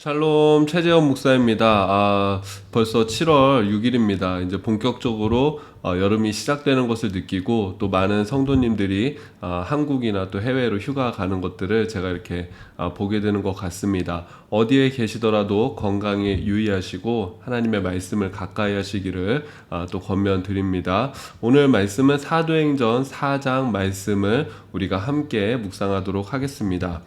샬롬 최재원 목사입니다. 벌써 7월 6일입니다. 이제 본격적으로 여름이 시작되는 것을 느끼고 또 많은 성도님들이 한국이나 또 해외로 휴가 가는 것들을 제가 이렇게 보게 되는 것 같습니다. 어디에 계시더라도 건강에 유의하시고 하나님의 말씀을 가까이 하시기를 또 권면드립니다. 오늘 말씀은 사도행전 4장 말씀을 우리가 함께 묵상하도록 하겠습니다.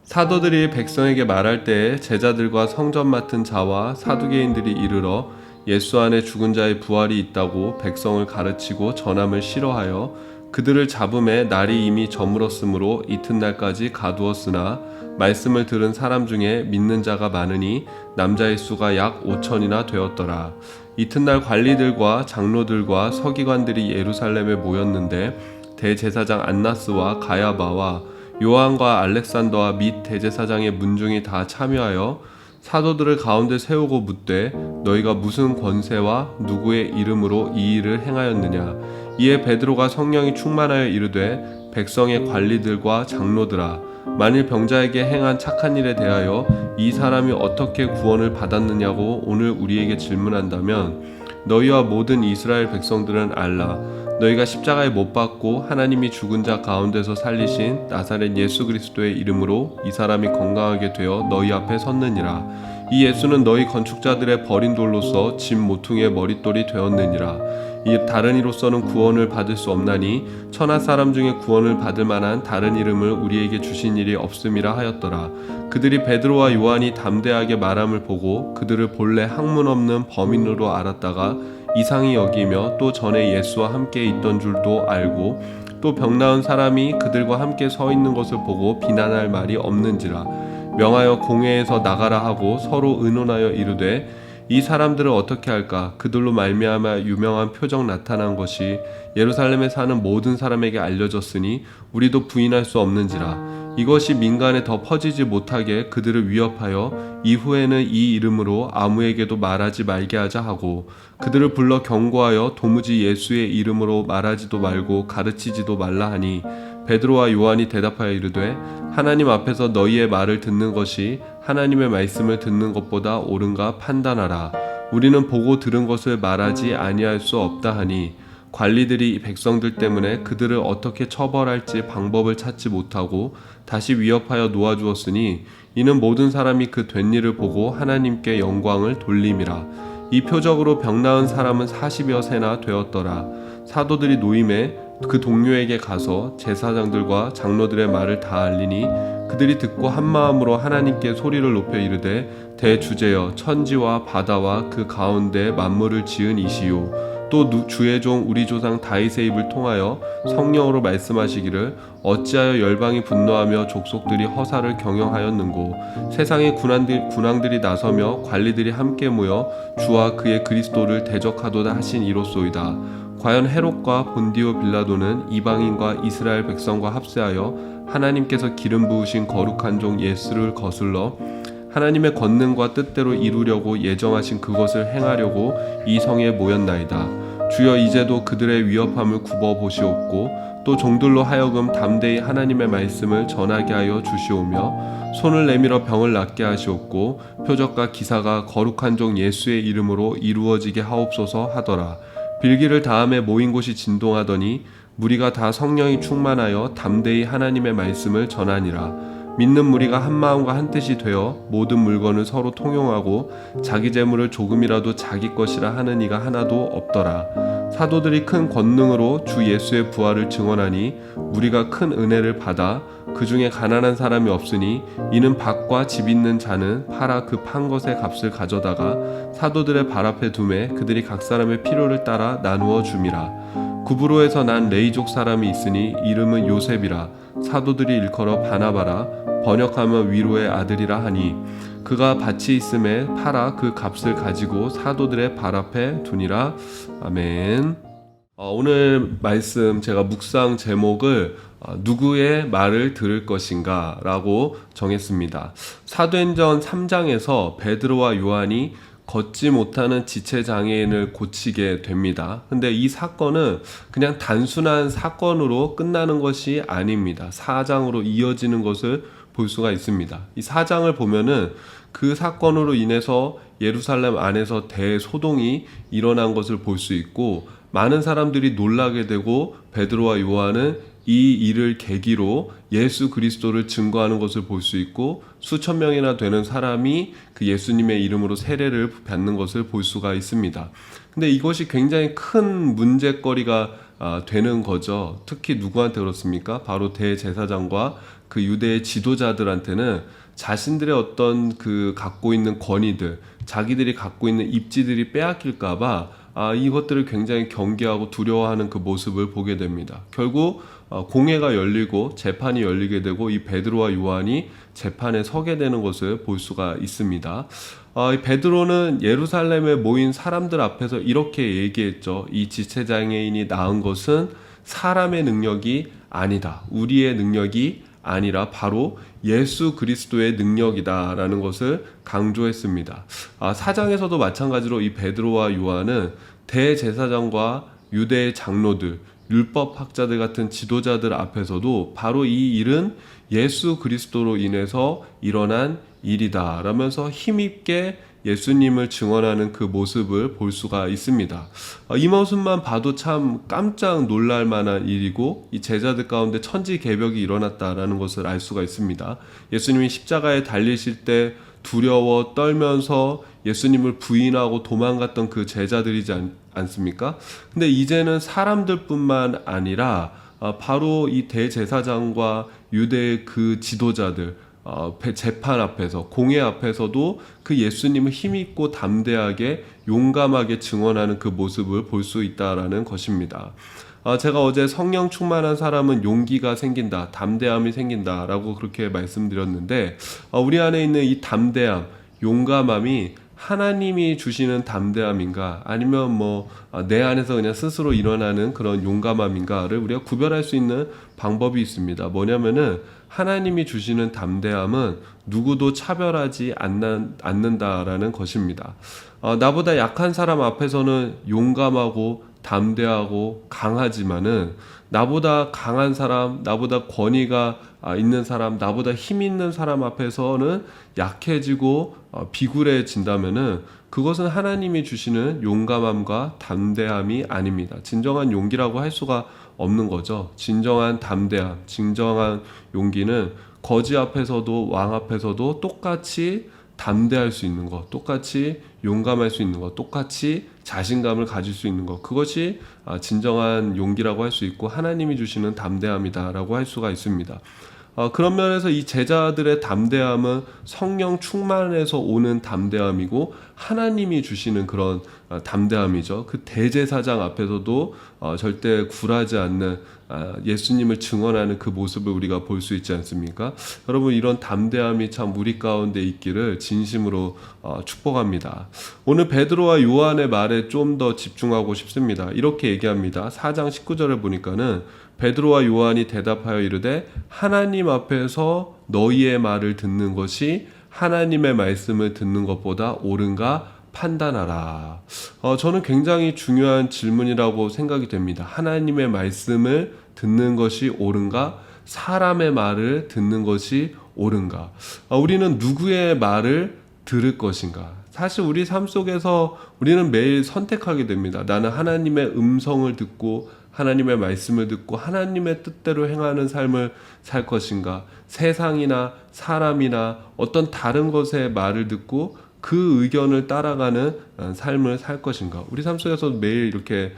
사도들이 백성에게 말할 때에 제자들과 성전 맡은 자와 사두개인들이 이르러 예수 안에 죽은 자의 부활이 있다고 백성을 가르치고 전함을 싫어하여 그들을 잡음에 날이 이미 저물었으므로 이튿날까지 가두었으나 말씀을 들은 사람 중에 믿는 자가 많으니 남자의 수가 약 5천이나 되었더라. 이튿날 관리들과 장로들과 서기관들이 예루살렘에 모였는데 대제사장 안나스와 가야바와 요한과 알렉산더와 및 대제사장의 문중이 다 참여하여 사도들을 가운데 세우고 묻되 너희가 무슨 권세와 누구의 이름으로 이 일을 행하였느냐. 이에 베드로가 성령이 충만하여 이르되 백성의 관리들과 장로들아, 만일 병자에게 행한 착한 일에 대하여 이 사람이 어떻게 구원을 받았느냐고 오늘 우리에게 질문한다면 너희와 모든 이스라엘 백성들은 알라. 너희가 십자가에 못 박고 하나님이 죽은 자 가운데서 살리신 나사렛 예수 그리스도의 이름으로 이 사람이 건강하게 되어 너희 앞에 섰느니라. 이 예수는 너희 건축자들의 버린 돌로서 집 모퉁이의 머릿돌이 되었느니라. 이 다른 이로서는 구원을 받을 수 없나니 천하 사람 중에 구원을 받을 만한 다른 이름을 우리에게 주신 일이 없음이라 하였더라. 그들이 베드로와 요한이 담대하게 말함을 보고 그들을 본래 학문 없는 범인으로 알았다가 이상히 여기며 또 전에 예수와 함께 있던 줄도 알고 또 병 나은 사람이 그들과 함께 서 있는 것을 보고 비난할 말이 없는지라. 명하여 공회에서 나가라 하고 서로 의논하여 이르되 이 사람들을 어떻게 할까? 그들로 말미암아 유명한 표적 나타난 것이 예루살렘에 사는 모든 사람에게 알려졌으니 우리도 부인할 수 없는지라. 이것이 민간에 더 퍼지지 못하게 그들을 위협하여 이후에는 이 이름으로 아무에게도 말하지 말게 하자 하고 그들을 불러 경고하여 도무지 예수의 이름으로 말하지도 말고 가르치지도 말라 하니 베드로와 요한이 대답하여 이르되 하나님 앞에서 너희의 말을 듣는 것이 하나님의 말씀을 듣는 것보다 옳은가 판단하라. 우리는 보고 들은 것을 말하지 아니할 수 없다 하니 관리들이 백성들 때문에 그들을 어떻게 처벌할지 방법을 찾지 못하고 다시 위협하여 놓아주었으니 이는 모든 사람이 그 된 일을 보고 하나님께 영광을 돌림이라. 이 표적으로 병 나은 사람은 40여 세나 되었더라. 사도들이 노임에 그 동료에게 가서 제사장들과 장로들의 말을 다 알리니 그들이 듣고 한마음으로 하나님께 소리를 높여 이르되 대주제여 천지와 바다와 그 가운데 만물을 지은 이시요 또 주의 종 우리 조상 다윗의 입을 통하여 성령으로 말씀하시기를 어찌하여 열방이 분노하며 족속들이 허사를 경영하였는고 세상의 군왕들이 나서며 관리들이 함께 모여 주와 그의 그리스도를 대적하도다 하신 이로소이다. 과연 헤롯과 본디오 빌라도는 이방인과 이스라엘 백성과 합세하여 하나님께서 기름 부으신 거룩한 종 예수를 거슬러 하나님의 권능과 뜻대로 이루려고 예정하신 그것을 행하려고 이 성에 모였나이다. 주여 이제도 그들의 위협함을 굽어 보시옵고 또 종들로 하여금 담대히 하나님의 말씀을 전하게 하여 주시오며 손을 내밀어 병을 낫게 하시옵고 표적과 기사가 거룩한 종 예수의 이름으로 이루어지게 하옵소서 하더라. 빌기를 다음에 모인 곳이 진동하더니 무리가 다 성령이 충만하여 담대히 하나님의 말씀을 전하니라. 믿는 무리가 한 마음과 한 뜻이 되어 모든 물건을 서로 통용하고 자기 재물을 조금이라도 자기 것이라 하는 이가 하나도 없더라. 사도들이 큰 권능으로 주 예수의 부활을 증언하니 무리가 큰 은혜를 받아 그 중에 가난한 사람이 없으니 이는 밭과 집 있는 자는 팔아 그 판 것의 값을 가져다가 사도들의 발 앞에 두매 그들이 각 사람의 필요를 따라 나누어 줌이라. 구브로에서 난 레이족 사람이 있으니 이름은 요셉이라. 사도들이 일컬어 바나바라 번역하면 위로의 아들이라 하니 그가 밭이 있음에 팔아 그 값을 가지고 사도들의 발 앞에 두니라. 아멘. 오늘 말씀 제가 묵상 제목을 누구의 말을 들을 것인가 라고 정했습니다. 사도행전 3장에서 베드로와 요한이 걷지 못하는 지체장애인을 고치게 됩니다. 근데 이 사건은 그냥 단순한 사건으로 끝나는 것이 아닙니다. 4장으로 이어지는 것을 볼 수가 있습니다. 이 4장을 보면은 그 사건으로 인해서 예루살렘 안에서 대소동이 일어난 것을 볼 수 있고, 많은 사람들이 놀라게 되고 베드로와 요한은 이 일을 계기로 예수 그리스도를 증거하는 것을 볼 수 있고, 수천 명이나 되는 사람이 그 예수님의 이름으로 세례를 받는 것을 볼 수가 있습니다. 근데 이것이 굉장히 큰 문제거리가 되는 거죠. 특히 누구한테 그렇습니까? 바로 대제사장과 그 유대의 지도자들한테는 자신들의 어떤 그 갖고 있는 권위들, 자기들이 갖고 있는 입지들이 빼앗길까봐 이것들을 굉장히 경계하고 두려워하는 그 모습을 보게 됩니다. 결국 공회가 열리고 재판이 열리게 되고 이 베드로와 요한이 재판에 서게 되는 것을 볼 수가 있습니다. 이 베드로는 예루살렘에 모인 사람들 앞에서 이렇게 얘기했죠. 이 지체장애인이 낳은 것은 사람의 능력이 아니다. 우리의 능력이 아니라 바로 예수 그리스도의 능력이다라는 것을 강조했습니다. 사장에서도 마찬가지로 이 베드로와 요한은 대제사장과 유대의 장로들, 율법학자들 같은 지도자들 앞에서도 바로 이 일은 예수 그리스도로 인해서 일어난 일이다 라면서 힘있게 예수님을 증언하는 그 모습을 볼 수가 있습니다. 이 모습만 봐도 참 깜짝 놀랄 만한 일이고, 이 제자들 가운데 천지개벽이 일어났다라는 것을 알 수가 있습니다. 예수님이 십자가에 달리실 때 두려워 떨면서 예수님을 부인하고 도망갔던 그 제자들이지 않습니까? 근데 이제는 사람들뿐만 아니라 바로 이 대제사장과 유대의 그 지도자들, 재판 앞에서, 공회 앞에서도 그 예수님을 힘있고 담대하게 용감하게 증언하는 그 모습을 볼 수 있다라는 것입니다. 제가 어제 성령 충만한 사람은 용기가 생긴다, 담대함이 생긴다 라고 그렇게 말씀드렸는데, 우리 안에 있는 이 담대함, 용감함이 하나님이 주시는 담대함인가, 아니면 내 안에서 그냥 스스로 일어나는 그런 용감함인가를 우리가 구별할 수 있는 방법이 있습니다. 뭐냐면은 하나님이 주시는 담대함은 누구도 차별하지 않는다라는 것입니다. 나보다 약한 사람 앞에서는 용감하고 담대하고 강하지만은, 나보다 강한 사람, 나보다 권위가 있는 사람, 나보다 힘 있는 사람 앞에서는 약해지고 비굴해진다면은 그것은 하나님이 주시는 용감함과 담대함이 아닙니다. 진정한 용기라고 할 수가 없는 거죠. 진정한 담대함, 진정한 용기는 거지 앞에서도 왕 앞에서도 똑같이 담대할 수 있는 것, 똑같이 용감할 수 있는 것, 똑같이 자신감을 가질 수 있는 것, 그것이 진정한 용기라고 할 수 있고 하나님이 주시는 담대함이다라고 할 수가 있습니다. 그런 면에서 이 제자들의 담대함은 성령 충만에서 오는 담대함이고 하나님이 주시는 그런 담대함이죠. 그 대제사장 앞에서도 절대 굴하지 않는 예수님을 증언하는 그 모습을 우리가 볼 수 있지 않습니까? 여러분, 이런 담대함이 참 우리 가운데 있기를 진심으로 축복합니다. 오늘 베드로와 요한의 말에 좀 더 집중하고 싶습니다. 이렇게 얘기합니다. 4장 19절을 보니까는 베드로와 요한이 대답하여 이르되 하나님 앞에서 너희의 말을 듣는 것이 하나님의 말씀을 듣는 것보다 옳은가 판단하라. 저는 굉장히 중요한 질문이라고 생각이 됩니다. 하나님의 말씀을 듣는 것이 옳은가? 사람의 말을 듣는 것이 옳은가? 우리는 누구의 말을 들을 것인가? 사실 우리 삶 속에서 우리는 매일 선택하게 됩니다. 나는 하나님의 음성을 듣고 하나님의 말씀을 듣고 하나님의 뜻대로 행하는 삶을 살 것인가, 세상이나 사람이나 어떤 다른 것의 말을 듣고 그 의견을 따라가는 삶을 살 것인가. 우리 삶 속에서 매일 이렇게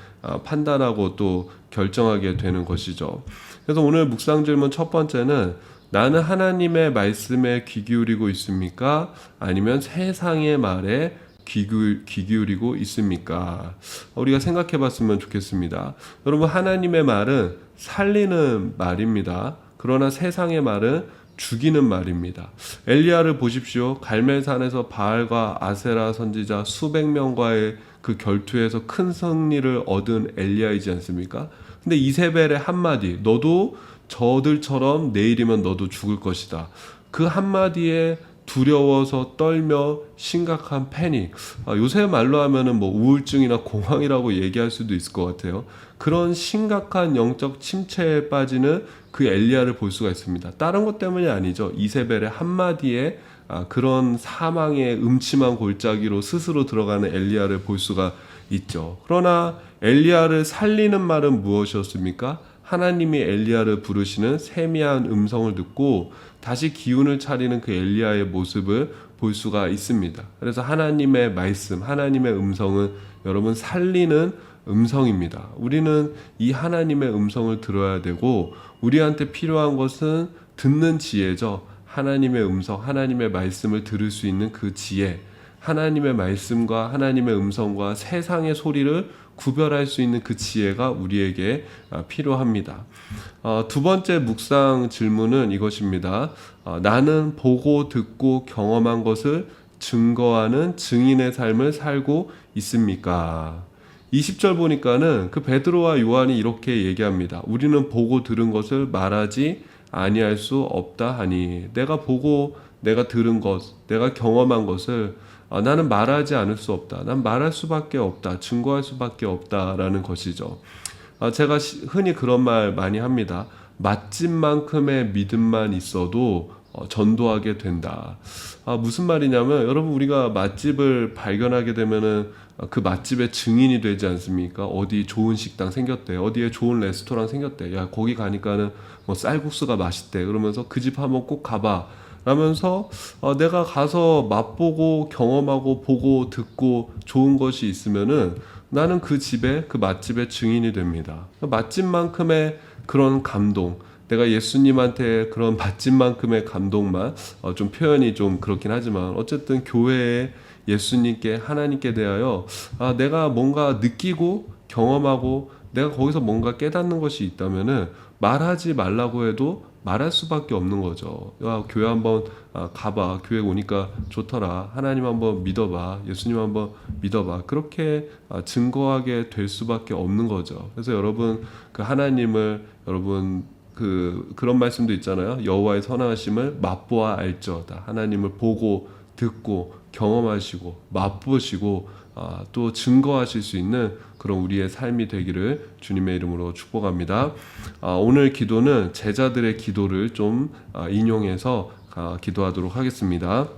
판단하고 또 결정하게 되는 것이죠. 그래서 오늘 묵상 질문 첫 번째는, 나는 하나님의 말씀에 귀 기울이고 있습니까? 아니면 세상의 말에 귀 기울이고 있습니까? 우리가 생각해 봤으면 좋겠습니다. 여러분, 하나님의 말은 살리는 말입니다. 그러나 세상의 말은 죽이는 말입니다. 엘리야를 보십시오. 갈멜산에서 바알과 아세라 선지자 수백 명과의 그 결투에서 큰 승리를 얻은 엘리야이지 않습니까? 근데 이세벨의 한마디, 너도 저들처럼 내일이면 너도 죽을 것이다, 그 한마디에 두려워서 떨며 심각한 패닉, 요새 말로 하면은 우울증이나 공황이라고 얘기할 수도 있을 것 같아요. 그런 심각한 영적 침체에 빠지는 그 엘리야를 볼 수가 있습니다. 다른 것 때문이 아니죠. 이세벨의 한마디에 그런 사망의 음침한 골짜기로 스스로 들어가는 엘리야를 볼 수가 있죠. 그러나 엘리야를 살리는 말은 무엇이었습니까? 하나님이 엘리야를 부르시는 세미한 음성을 듣고 다시 기운을 차리는 그 엘리야의 모습을 볼 수가 있습니다. 그래서 하나님의 말씀, 하나님의 음성은 여러분 살리는 음성입니다. 우리는 이 하나님의 음성을 들어야 되고 우리한테 필요한 것은 듣는 지혜죠. 하나님의 음성, 하나님의 말씀을 들을 수 있는 그 지혜, 하나님의 말씀과 하나님의 음성과 세상의 소리를 구별할 수 있는 그 지혜가 우리에게 필요합니다. 두 번째 묵상 질문은 이것입니다. 나는 보고 듣고 경험한 것을 증거하는 증인의 삶을 살고 있습니까? 20절 보니까는 그 베드로와 요한이 이렇게 얘기합니다. 우리는 보고 들은 것을 말하지 아니할 수 없다 하니, 내가 보고 내가 들은 것, 내가 경험한 것을 나는 말하지 않을 수 없다. 난 말할 수밖에 없다. 증거할 수밖에 없다라는 것이죠. 제가 흔히 그런 말 많이 합니다. 맛집만큼의 믿음만 있어도 전도하게 된다. 무슨 말이냐면 여러분, 우리가 맛집을 발견하게 되면은 그 맛집의 증인이 되지 않습니까? 어디 좋은 식당 생겼대, 어디에 좋은 레스토랑 생겼대, 야 거기 가니까는 뭐 쌀국수가 맛있대, 그러면서 그 집 한번 꼭 가봐 라면서 내가 가서 맛보고 경험하고 보고 듣고 좋은 것이 있으면은 나는 그 집에, 그 맛집의 증인이 됩니다. 맛집만큼의 그런 감동, 내가 예수님한테 그런 맛집만큼의 감동만, 좀 표현이 좀 그렇긴 하지만 어쨌든 교회에 예수님께, 하나님께 대하여 내가 뭔가 느끼고 경험하고 내가 거기서 뭔가 깨닫는 것이 있다면은 말하지 말라고 해도 말할 수밖에 없는 거죠. 야, 교회 한번 가봐. 교회 오니까 좋더라. 하나님 한번 믿어봐. 예수님 한번 믿어봐. 그렇게 증거하게 될 수밖에 없는 거죠. 그래서 여러분, 그 하나님을, 여러분 그런 말씀도 있잖아요. 여호와의 선하심을 맛보아 알지어다. 하나님을 보고 듣고 경험하시고 맛보시고 또 증거하실 수 있는 그런 우리의 삶이 되기를 주님의 이름으로 축복합니다. 오늘 기도는 제자들의 기도를 좀 인용해서 기도하도록 하겠습니다.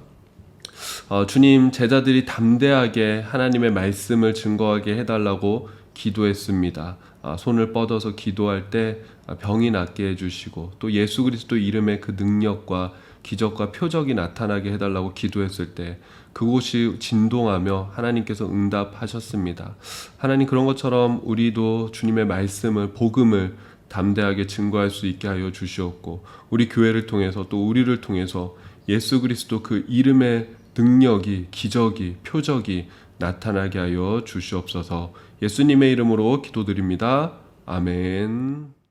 주님, 제자들이 담대하게 하나님의 말씀을 증거하게 해달라고 기도했습니다. 손을 뻗어서 기도할 때 병이 낫게 해주시고 또 예수 그리스도 이름의 그 능력과 기적과 표적이 나타나게 해달라고 기도했을 때 그곳이 진동하며 하나님께서 응답하셨습니다. 하나님, 그런 것처럼 우리도 주님의 말씀을, 복음을 담대하게 증거할 수 있게 하여 주시옵고 우리 교회를 통해서 또 우리를 통해서 예수 그리스도 그 이름의 능력이, 기적이, 표적이 나타나게 하여 주시옵소서. 예수님의 이름으로 기도드립니다. 아멘.